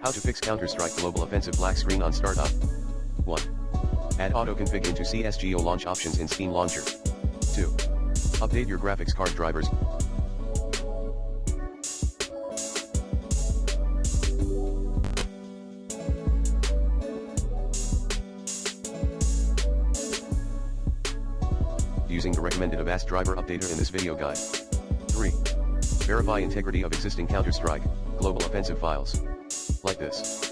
How to fix Counter-Strike Global Offensive black screen on startup. 1. Add autoconfig into CSGO launch options in Steam Launcher. 2. Update your graphics card drivers. Using the recommended Avast driver updater in this video guide. 3. Verify integrity of existing Counter-Strike Global Offensive files. Like this.